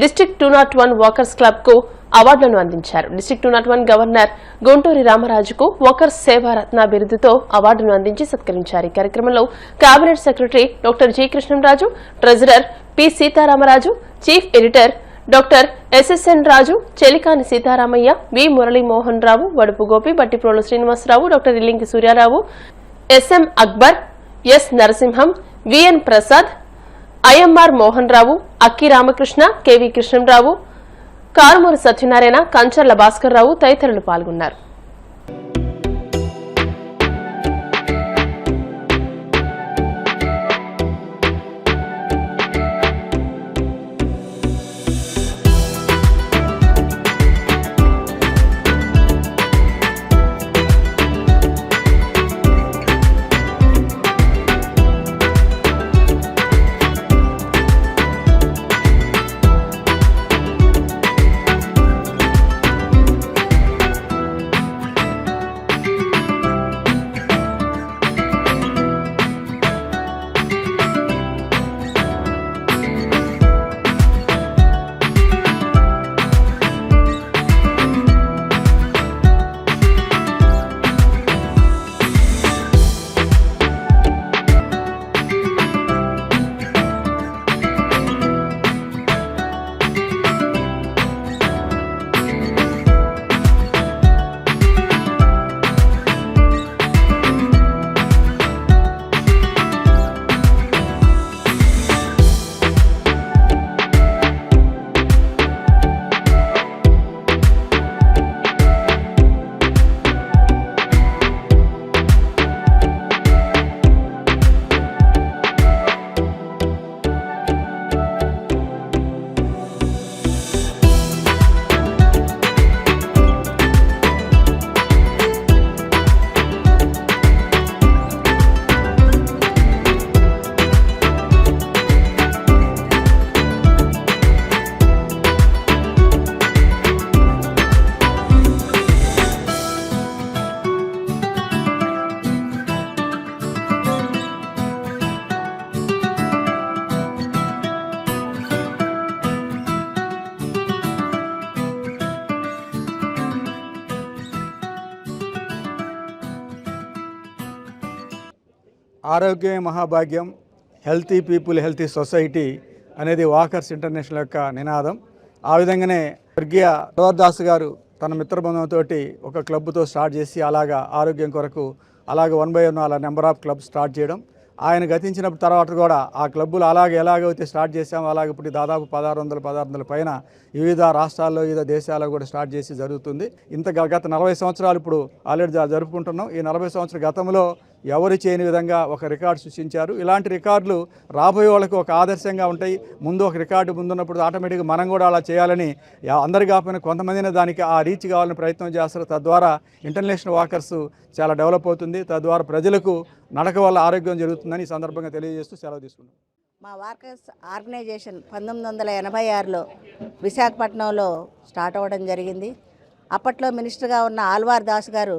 డిస్టిక్ 201 వాకర్స్ క్లబ్ కు అవార్డులను అందించారు. డిస్టిక్ 201 గవర్నర్ గుంటూరి రామరాజుకు వాకర్స్ సేవారత్న బిరుదుతో అవార్డును అందించి సత్కరించారు. ఈ కార్యక్రమంలో cabinet secretary doctor G Krishnamraju, treasurer P Sitaramaraju, chief editor doctor SSN Raju, Chelikani Sitaramayya, V Muralimohan Rao, Vadupu Gopi, Battiprolu Srinivasarao, doctor Illinki Suryarao, SM Akbar, S Narasimham, VN Prasad, IMR Mohan Rao, Akki Ramakrishna, KV Krishnamrao, Karumuri Satyanarayana, Kancharla Bhaskar Rao తదితరులు పాల్గొన్నారు. ఆరోగ్యమే మహాభాగ్యం, హెల్తీ పీపుల్ హెల్తీ సొసైటీ అనేది వాకర్స్ ఇంటర్నేషనల్ యొక్క నినాదం. ఆ విధంగానే స్వర్గీయ దాస్ గారు తన మిత్రబృందంతో ఒక క్లబ్తో స్టార్ట్ చేసి అలాగా ఆరోగ్యం కొరకు అలాగే 1/1 అలా నెంబర్ ఆఫ్ క్లబ్స్ స్టార్ట్ చేయడం. ఆయన గతించినప్పుడు తర్వాత కూడా ఆ క్లబ్బులు ఎలాగైతే స్టార్ట్ చేసామో అలాగే ఇప్పుడు దాదాపు 1600 పైన వివిధ రాష్ట్రాల్లో వివిధ దేశాల్లో కూడా స్టార్ట్ చేసి జరుగుతుంది. గత 40 సంవత్సరాలు ఇప్పుడు ఆల్రెడీ జరుపుకుంటున్నాం. ఈ 40 సంవత్సరాల గతంలో ఎవరు చేయని విధంగా ఒక రికార్డు సృష్టించారు. ఇలాంటి రికార్డులు రాబోయే వాళ్ళకు ఒక ఆదర్శంగా ఉంటాయి. ముందు ఒక రికార్డు ముందున్నప్పుడు ఆటోమేటిక్గా మనం కూడా అలా చేయాలని అందరు కాకపోయినా కొంతమందిని దానికి ఆ రీచ్ కావాలని ప్రయత్నం చేస్తారు. తద్వారా ఇంటర్నేషనల్ వాకర్స్ చాలా డెవలప్ అవుతుంది. తద్వారా ప్రజలకు నడక వల్ల ఆరోగ్యం జరుగుతుందని ఈ సందర్భంగా తెలియజేస్తూ సెలవు తీసుకున్నాం. మా వాకర్స్ ఆర్గనైజేషన్ 1986లో విశాఖపట్నంలో స్టార్ట్ అవ్వడం జరిగింది. అప్పట్లో మినిస్టర్గా ఉన్న ఆల్వార్ దాస్ గారు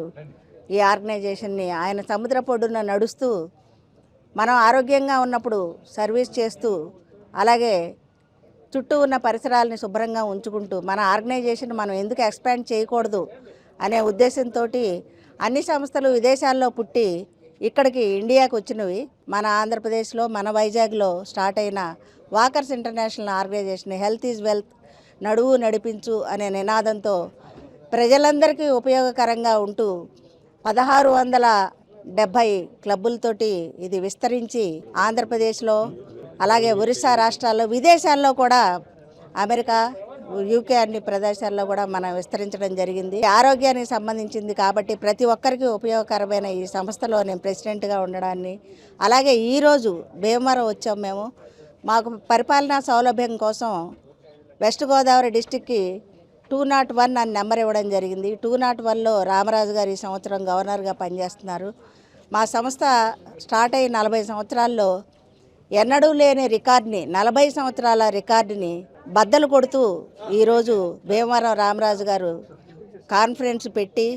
ఈ ఆర్గనైజేషన్ని ఆయన సముద్రపు ఒడ్డున నడుస్తూ మనం ఆరోగ్యంగా ఉన్నప్పుడు సర్వీస్ చేస్తూ అలాగే చుట్టూ ఉన్న పరిసరాలని శుభ్రంగా ఉంచుకుంటూ మన ఆర్గనైజేషన్ మనం ఎందుకు ఎక్స్పాండ్ చేయకూడదు అనే ఉద్దేశంతో అన్ని సంస్థలు విదేశాల్లో పుట్టి ఇక్కడికి ఇండియాకి వచ్చినవి. మన ఆంధ్రప్రదేశ్లో మన వైజాగ్లో స్టార్ట్ అయిన walkers international organisation health is wealth, నడువు నడిపించు అనే నినాదంతో ప్రజలందరికీ ఉపయోగకరంగా ఉంటూ 1670 క్లబ్బులతోటి ఇది విస్తరించి ఆంధ్రప్రదేశ్లో అలాగే ఒరిస్సా రాష్ట్రాల్లో విదేశాల్లో కూడా అమెరికా యూకే అన్ని ప్రదేశాల్లో కూడా మనం విస్తరించడం జరిగింది. ఆరోగ్యానికి సంబంధించింది కాబట్టి ప్రతి ఒక్కరికి ఉపయోగకరమైన ఈ సంస్థలో నేను ప్రెసిడెంట్గా ఉండడాన్ని అలాగే ఈరోజు భీమవరం వచ్చాం మేము. మాకు పరిపాలనా సౌలభ్యం కోసం వెస్ట్ గోదావరి డిస్టిక్కి 201 అని నెంబర్ ఇవ్వడం జరిగింది. 201లో రామరాజు గారు ఈ సంవత్సరం గవర్నర్గా పనిచేస్తున్నారు. మా సంస్థ స్టార్ట్ అయ్యి 40 సంవత్సరాల్లో ఎన్నడూ లేని రికార్డుని 40 సంవత్సరాల రికార్డుని బద్దలు కొడుతూ ఈరోజు భీమవరం రామరాజు గారు కాన్ఫరెన్స్ పెట్టి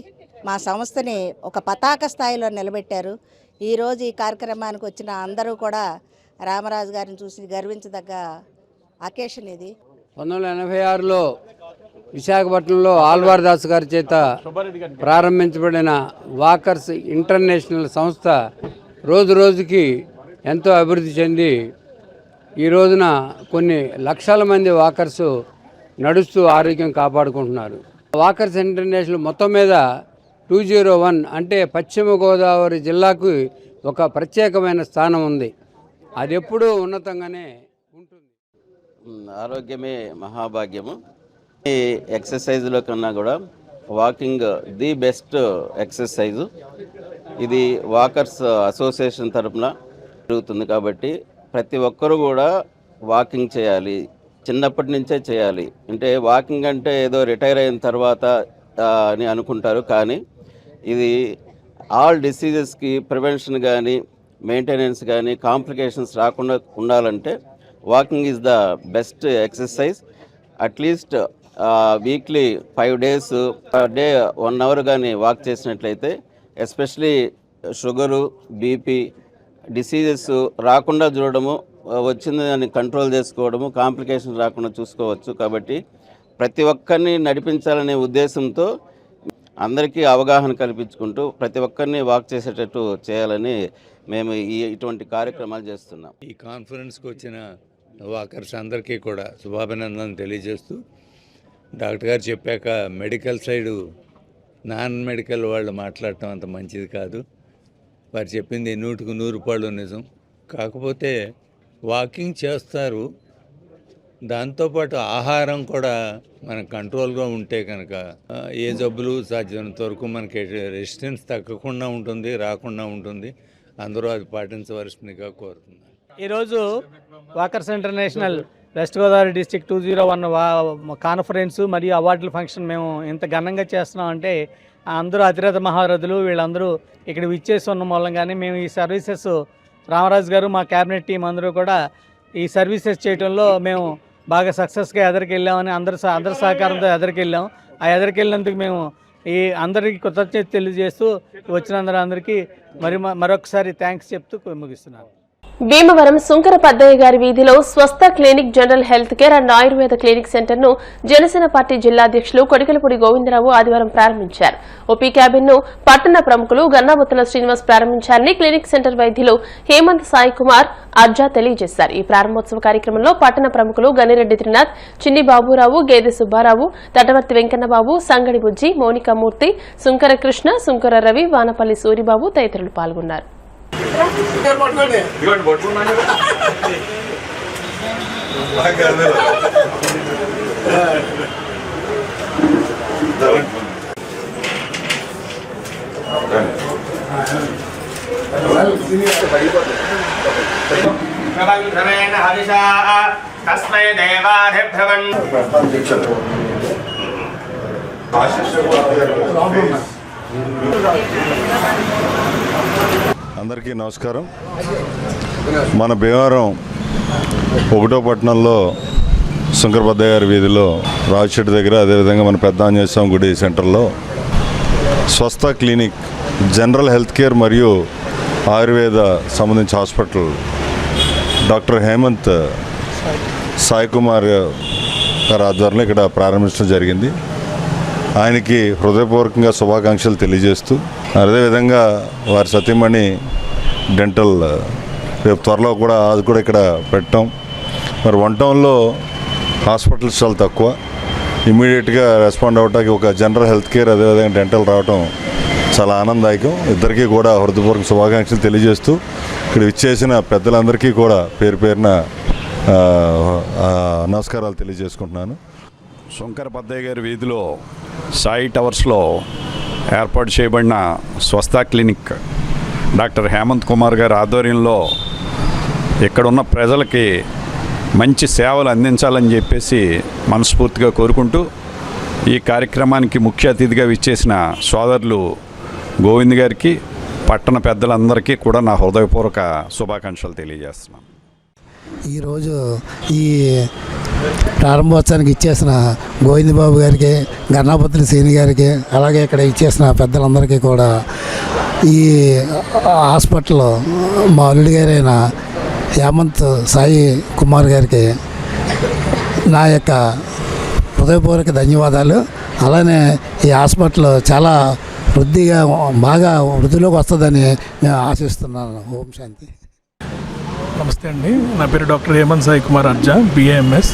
మా సంస్థని ఒక పతాక స్థాయిలో నిలబెట్టారు. ఈరోజు ఈ కార్యక్రమానికి వచ్చిన అందరూ కూడా రామరాజు గారిని చూసి గర్వించదగ్గ అకేషన్ ఇది. 1986లో విశాఖపట్నంలో ఆల్వార్ దాస్ గారి చేత ప్రారంభించబడిన వాకర్స్ ఇంటర్నేషనల్ సంస్థ రోజు రోజుకి ఎంతో అభివృద్ధి చెంది ఈ రోజున కొన్ని లక్షల మంది వాకర్స్ నడుస్తూ ఆరోగ్యం కాపాడుకుంటున్నారు. వాకర్స్ ఇంటర్నేషనల్ మొత్తం మీద 201 అంటే పశ్చిమ గోదావరి జిల్లాకు ఒక ప్రత్యేకమైన స్థానం ఉంది. అది ఎప్పుడూ ఉన్నతంగానే ఉంటుంది. ఆరోగ్యమే మహాభాగ్యము. ఈ ఎక్సర్సైజ్లో కన్నా కూడా వాకింగ్ ది బెస్ట్ ఎక్సర్సైజు. ఇది వాకర్స్ అసోసియేషన్ తరఫున జరుగుతుంది కాబట్టి ప్రతి ఒక్కరూ కూడా వాకింగ్ చేయాలి, చిన్నప్పటి నుంచే చేయాలి. అంటే వాకింగ్ అంటే ఏదో రిటైర్ అయిన తర్వాత అని అనుకుంటారు, కానీ ఇది ఆల్ డిసీజెస్కి ప్రివెన్షన్ కానీ మెయింటెనెన్స్ కానీ కాంప్లికేషన్స్ రాకుండా ఉండాలంటే walking is the best exercise. At least weekly 5 days per day 1 hour కానీ వాక్ చేసినట్లయితే ఎస్పెషలీ షుగరు, బీపీ డిసీజెస్ రాకుండా చూడడము, వచ్చింది దాన్ని కంట్రోల్ చేసుకోవడము, కాంప్లికేషన్ రాకుండా చూసుకోవచ్చు. కాబట్టి ప్రతి ఒక్కరిని నడిపించాలనే ఉద్దేశంతో అందరికీ అవగాహన కల్పించుకుంటూ ప్రతి ఒక్కరిని వాక్ చేసేటట్టు చేయాలని మేము ఇటువంటి కార్యక్రమాలు చేస్తున్నాం. ఈ కాన్ఫరెన్స్కి వచ్చిన వాకర్స్ అందరికీ కూడా శుభాభినందనలు తెలియజేస్తూ, డాక్టర్ గారు చెప్పాక మెడికల్ సైడు నాన్ మెడికల్ వాళ్ళు మాట్లాడటం అంత మంచిది కాదు. వారు చెప్పింది 100కు 100 నిజం. కాకపోతే వాకింగ్ చేస్తారు, దాంతోపాటు ఆహారం కూడా మన కంట్రోల్గా ఉంటే కనుక ఏ జబ్బులు సాధ్యమైనంత వరకు మనకి రెసిస్టెన్స్ తగ్గకుండా ఉంటుంది, రాకుండా ఉంటుంది. అందరూ అది పాటించవలసిందిగా కోరుతున్నారు. ఈరోజు walkers international west Godavari district 201 conference మరియు అవార్డుల ఫంక్షన్ మేము ఇంత ఘనంగా చేస్తున్నాం అంటే అందరూ అతిరథ మహారథులు వీళ్ళందరూ ఇక్కడ విచ్చేసి ఉన్న మూలంగానే మేము ఈ సర్వీసెస్ రామరాజు గారు మా క్యాబినెట్ టీం అందరూ కూడా ఈ సర్వీసెస్ చేయడంలో మేము బాగా సక్సెస్గా ఎదరికెళ్ళామని అందరి సహకారంతో ఎదరికెళ్ళాం. ఆ ఎదరికెళ్ళినందుకు మేము ఈ అందరికీ కృతజ్ఞత తెలియజేస్తూ వచ్చినందరూ అందరికీ మరొకసారి థ్యాంక్స్ చెప్తూ ముగిస్తున్నాను. భీమవరం సుంకర పద్దయ్య గారి వీధిలో స్వస్థ clinic general health care and Ayurveda clinic centre ను జనసేన పార్టీ జిల్లా అధ్యక్షులు కొడికలపూడి గోవిందరావు ఆదివారం ప్రారంభించారు. ఓపీ క్యాబిన్ ను పట్టణ ప్రముఖులు గన్నాబుత్తుల శ్రీనివాస్ ప్రారంభించారని క్లినిక్ సెంటర్ వైద్యులు హేమంత్ సాయి కుమార్ అర్జా తెలియజేశారు. ఈ ప్రారంభోత్సవ కార్యక్రమంలో పట్టణ ప్రముఖులు గనిరెడ్డి త్రినాథ్, చిన్ని బాబురావు, గేదె సుబ్బారావు, తటవర్తి వెంకన్నబాబు, సంగడి బుజ్జి, మౌనికామూర్తి, సుంకర కృష్ణ, సుంకర రవి, వానపల్లి సూరిబాబు తదితరులు పాల్గొన్నారు. అందరికీ నమస్కారం. మన భీమవరం 1వ పట్టణంలో సుంకర పద్దయ్య గారి వీధిలో రాజశెట్టి దగ్గర, అదేవిధంగా మన పెద్ద ఆంజనేయ స్వామి గుడి సెంటర్లో స్వస్థ క్లినిక్ జనరల్ హెల్త్ కేర్ మరియు ఆయుర్వేద సంబంధించిన హాస్పిటల్ డాక్టర్ హేమంత్ సాయి కుమార్ గారి ఆధ్వర్యంలో ఇక్కడ ప్రారంభించడం జరిగింది. ఆయనకి హృదయపూర్వకంగా శుభాకాంక్షలు తెలియజేస్తూ, అదేవిధంగా వారి సతీమణి డెంటల్ రేపు త్వరలో కూడా అది కూడా ఇక్కడ పెట్టాం. మరి 1 టౌన్లో హాస్పిటల్స్ చాలా తక్కువ, ఇమ్మీడియట్గా రెస్పాండ్ అవ్వడానికి ఒక జనరల్ హెల్త్ కేర్ అదేవిధంగా డెంటల్ రావటం చాలా ఆనందదాయకం. ఇద్దరికీ కూడా హృదయపూర్వక శుభాకాంక్షలు తెలియజేస్తూ ఇక్కడ ఇచ్చేసిన పెద్దలందరికీ కూడా పేరు పేరున నమస్కారాలు తెలియజేసుకుంటున్నాను. సుంకర పద్దయ్య గారి వీధిలో సాయి టవర్స్లో ఏర్పాటు చేయబడిన స్వస్థ క్లినిక్ డాక్టర్ హేమంత్ కుమార్ గారి ఆధ్వర్యంలో ఇక్కడున్న ప్రజలకి మంచి సేవలు అందించాలని చెప్పేసి మనస్ఫూర్తిగా కోరుకుంటూ, ఈ కార్యక్రమానికి ముఖ్య అతిథిగా విచ్చేసిన సోదరులు గోవింద్ గారికి, పట్టణ పెద్దలందరికీ కూడా నా హృదయపూర్వక శుభాకాంక్షలు తెలియజేస్తున్నాను. ఈరోజు ఈ ప్రారంభోత్సవానికి ఇచ్చేసిన గోవిందబాబు గారికి, గన్నాపత్రి శ్రీని గారికి, అలాగే ఇక్కడ ఇచ్చేసిన పెద్దలందరికీ కూడా, ఈ హాస్పిటల్లో మా అల్లుడి గారైన హేమంత్ సాయి కుమార్ గారికి నా యొక్క హృదయపూర్వక ధన్యవాదాలు. అలానే ఈ హాస్పిటల్ చాలా బాగా వృద్ధిలోకి వస్తుందని నేను ఆశిస్తున్నాను. ఓం శాంతి. నమస్తే అండి, నా పేరు డాక్టర్ హేమంత్ సాయి కుమార్ అర్జా, BAMS.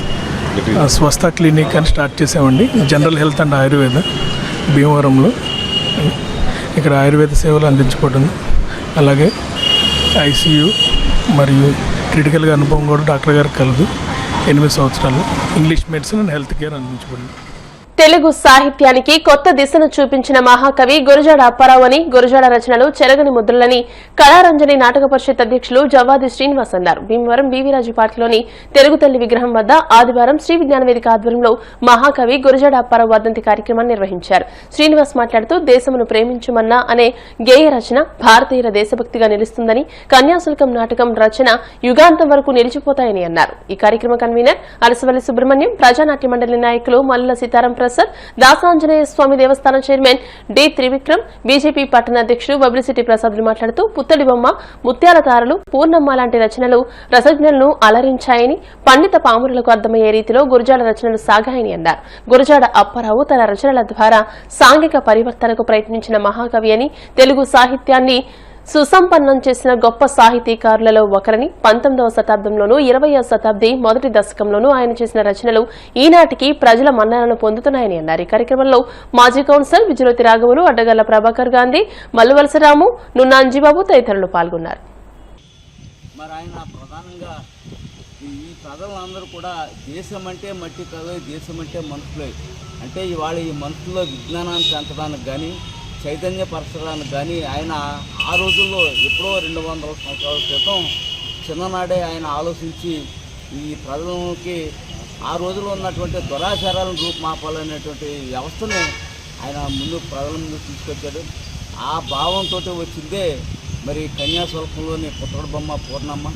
స్వస్థ క్లినిక్ అని స్టార్ట్ చేసామండి, జనరల్ హెల్త్ అండ్ ఆయుర్వేద భీమవరంలో. ఇక్కడ ఆయుర్వేద సేవలు అందించబడుతుంది. అలాగే ICU మరియు క్రిటికల్గా అనుభవం కూడా డాక్టర్ గారికి కలదు. 8 సంవత్సరాలు English medicine and health care అందించబడింది. తెలుగు సాహిత్యానికి కొత్త దిశను చూపించిన మహాకవి గురజాడ అప్పారావు అని, గురజాడ రచనలు చెరగని ముద్రలని కళారంజని నాటక పరిషత్ అధ్యక్షులు జవ్వాది శ్రీనివాస్ అన్నారు. భీమవరం బీవీరాజు పార్క్లోని తెలుగు తల్లి విగ్రహం వద్ద ఆదివారం శ్రీ విజ్ఞాన వేదిక ఆధ్వర్యంలో మహాకవి గురజాడ అప్పారావు వర్ధంతి కార్యక్రమాన్ని నిర్వహించారు. శ్రీనివాస్ మాట్లాడుతూ, దేశమును ప్రేమించుమన్నా అనే గేయ రచన భారతీయుల దేశభక్తిగా నిలుస్తుందని, కన్యాశుల్కం నాటకం రచన యుగాంతం వరకు నిలిచిపోతాయని అన్నారు. ఈ కార్యక్రమ కన్వీనర్ అరసవల్లి సుబ్రహ్మణ్యం, ప్రజానాట్య మండలి నాయకులు మల్లుల సీతారాం ప్రసాద్, దాసాంజనేయ స్వామి దేవస్థానం చైర్మన్ డి త్రివిక్రమ్, బీజేపీ పట్టణ అధ్యక్షుడు బబ్లిసిటీ ప్రసాద్లు మాట్లాడుతూ, పుత్తడి బొమ్మ, ముత్యాల తారలు, పూర్ణమ్మ లాంటి రచనలు రసజ్ఞులను అలరించాయని, పండిత పామురులకు అర్థమయ్యే రీతిలో గురజాడ రచనలు సాగాయని అన్నారు. గురజాడ అప్పారావు తన రచనల ద్వారా సాంఘిక పరివర్తనకు ప్రయత్నించిన మహాకవి అని, తెలుగు సాహిత్యాన్ని సుసంపన్నం చేసిన గొప్ప సాహితీకారులలో ఒకరని, 19వ శతాబ్దంలోనూ 20వ శతాబ్ది మొదటి దశకంలోనూ ఆయన చేసిన రచనలు ఈనాటికి ప్రజల మన్ననను పొందుతున్నాయని అన్నారు. ఈ కార్యక్రమంలో మాజీ కౌన్సిలర్ విజయలోతి రాఘవులు, అడ్డగల్ల ప్రభాకర్ గాంధీ, మల్లువలసరాము, నున్నా అంజిబాబు తదితరులు పాల్గొన్నారు. మరి ఆయన ప్రధానంగా ఈ ప్రజలందరూ కూడా దేశం అంటే మట్టి కాదు, దేశం అంటే మనుషులే, అంటే ఇవాళ ఈ మనుషుల్లో విజ్ఞానాన్ని పెంచడానికి కానీ, చైతన్యపరచడానికి కానీ ఆయన ఆ రోజుల్లో ఎప్పుడో 200 సంవత్సరాల క్రితం చిన్ననాడే ఆయన ఆలోచించి ఈ ప్రజలకి ఆ రోజుల్లో ఉన్నటువంటి దురాచారాలను రూపుమాపాలనేటువంటి వ్యవస్థను ఆయన ముందు ప్రజల ముందు తీసుకొచ్చాడు. ఆ భావంతో వచ్చిందే మరి కన్యాశుల్కంలోని పుత్తడి బొమ్మ పూర్ణమ్మ.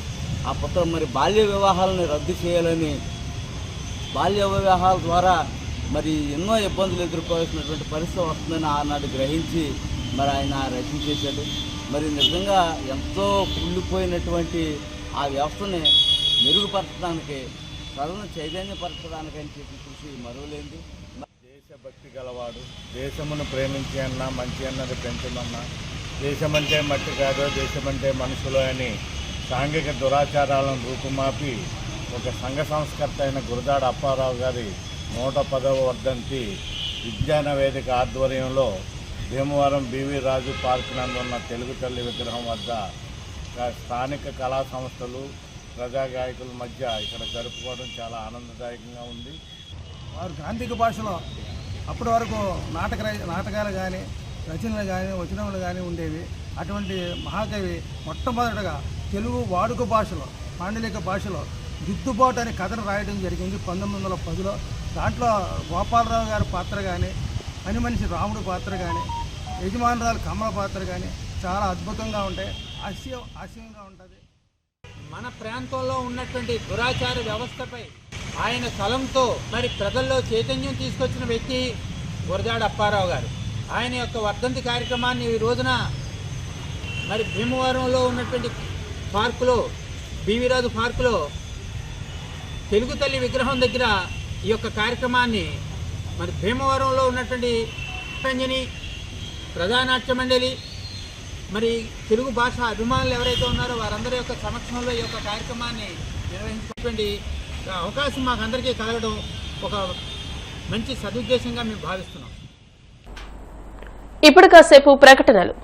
ఆ మరి బాల్య వివాహాలను రద్దు చేయాలని, బాల్య వివాహాల ద్వారా మరి ఎన్నో ఇబ్బందులు ఎదుర్కోవాల్సినటువంటి పరిస్థితి వస్తుందని ఆనాడు గ్రహించి మరి ఆయన రచన చేశాడు. మరి నిజంగా ఎంతో కుళ్ళిపోయినటువంటి ఆ వ్యవస్థని మెరుగుపరచడానికి ప్రజలను చైతన్యపరచడానికి అని చెప్పి కృషి మరువలేంది. దేశభక్తి గలవాడు, దేశమును ప్రేమించి అన్నా మంచి అన్నది పెంచమన్నా, దేశమంటే మట్టి కాదో దేశమంటే మనుషులు అని సాంఘిక దురాచారాలను రూపుమాపి ఒక సంఘ సంస్కర్త అయిన గురజాడ అప్పారావు గారి 110వ వర్ధంతి విజ్ఞాన వేదిక ఆధ్వర్యంలో భీమవరం బివి రాజు పార్క్ నందున్న తెలుగు తల్లి విగ్రహం వద్ద స్థానిక కళా సంస్థలు, ప్రజా గాయకుల మధ్య ఇక్కడ జరుపుకోవడం చాలా ఆనందదాయకంగా ఉంది. వారు గాంధీక భాషలో అప్పటి వరకు నాటకాలు కానీ రచనలు కానీ వచనములు కానీ ఉండేవి. అటువంటి మహాకవి మొట్టమొదటగా తెలుగు వాడుక భాషలో, పాండలిక భాషలో దిద్దుబాటు అనే కథను రాయడం జరిగింది 1910లో. దాంట్లో గోపాలరావు గారి పాత్ర కానీ, పని మనిషి రాముడు పాత్ర కానీ, యజమానురాలు కమల పాత్ర కానీ చాలా అద్భుతంగా ఉంటాయి. ఆశయంగా ఉంటుంది. మన ప్రాంతంలో ఉన్నటువంటి దురాచార వ్యవస్థపై ఆయన కలంతో మరి ప్రజల్లో చైతన్యం తీసుకొచ్చిన వ్యక్తి గురజాడ అప్పారావు గారు. ఆయన యొక్క వర్ధంతి కార్యక్రమాన్ని ఈ రోజున మరి భీమవరంలో ఉన్నటువంటి పార్కులో, బీవీరాజు పార్కులో తెలుగు తల్లి విగ్రహం దగ్గర ఈ యొక్క కార్యక్రమాన్ని మరి భీమవరంలో ఉన్నటువంటి పంజని ప్రజానాట్య మండలి, మరి తెలుగు భాష అభిమానులు ఎవరైతే ఉన్నారో వారందరి యొక్క సమక్షంలో ఈ యొక్క కార్యక్రమాన్ని నిర్వహించుకున్నటువంటి అవకాశం మాకు అందరికీ కలగడం ఒక మంచి సదుద్దేశంగా మేము భావిస్తున్నాం. ఇప్పుడు కాసేపు ప్రకటనలు.